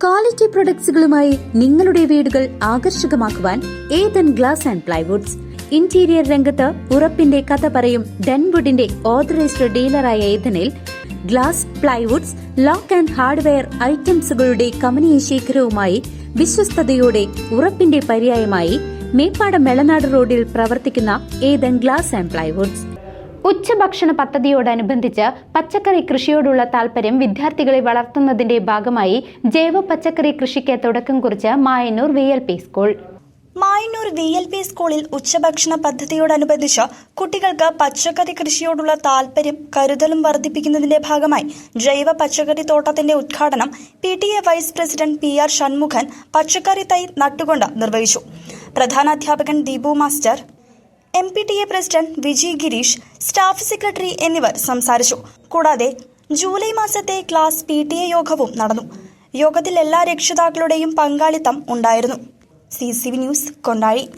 Quality പ്രൊഡക്ട്സുകളുമായി നിങ്ങളുടെ വീടുകൾ ആകർഷകമാക്കുവാൻ Ethan glass and plywoods. Interior രംഗത്ത് ഉറപ്പിന്റെ കഥ പറയും ഡെൻവുഡിന്റെ ഓതറൈസ്ഡ് ഡീലറായ ഏതനിൽ glass, plywoods, lock and hardware ഐറ്റംസുകളുടെ കമനീയ ശേഖരവുമായി വിശ്വസ്തയോടെ ഉറപ്പിന്റെ പര്യായമായി മേപ്പാടം മെളനാട് റോഡിൽ പ്രവർത്തിക്കുന്ന ഏതൻ ഗ്ലാസ് ആൻഡ് പ്ലൈവുഡ്സ്. ഉച്ചഭക്ഷണ പദ്ധതിയോടനുബന്ധിച്ച് പച്ചക്കറി കൃഷിയോടുള്ള താൽപര്യം വിദ്യാർത്ഥികളെ വളർത്തുന്നതിന്റെ ഭാഗമായി ജൈവ പച്ചക്കറി കൃഷിക്ക് തുടക്കം കുറിച്ച് Mayannur VLP school. Mayannur VLP സ്കൂളിൽ ഉച്ചഭക്ഷണ പദ്ധതിയോടനുബന്ധിച്ച് കുട്ടികൾക്ക് പച്ചക്കറി കൃഷിയോടുള്ള താൽപര്യം കരുതലും വർദ്ധിപ്പിക്കുന്നതിന്റെ ഭാഗമായി ജൈവ പച്ചക്കറി തോട്ടത്തിന്റെ ഉദ്ഘാടനം PTA vice president PR Shanmukhan പച്ചക്കറി തൈ നട്ടുകൊണ്ട് നിർവഹിച്ചു. പ്രധാനാധ്യാപകൻ Deepu master, MPTA president Viji Girish, staff secretary എന്നിവർ സംസാരിച്ചു. കൂടാതെ ജൂലൈ മാസത്തെ ക്ലാസ് PTA യോഗവും നടന്നു. യോഗത്തിൽ എല്ലാ രക്ഷിതാക്കളുടെയും പങ്കാളിത്തം ഉണ്ടായിരുന്നു. CCV news, Kondazhy.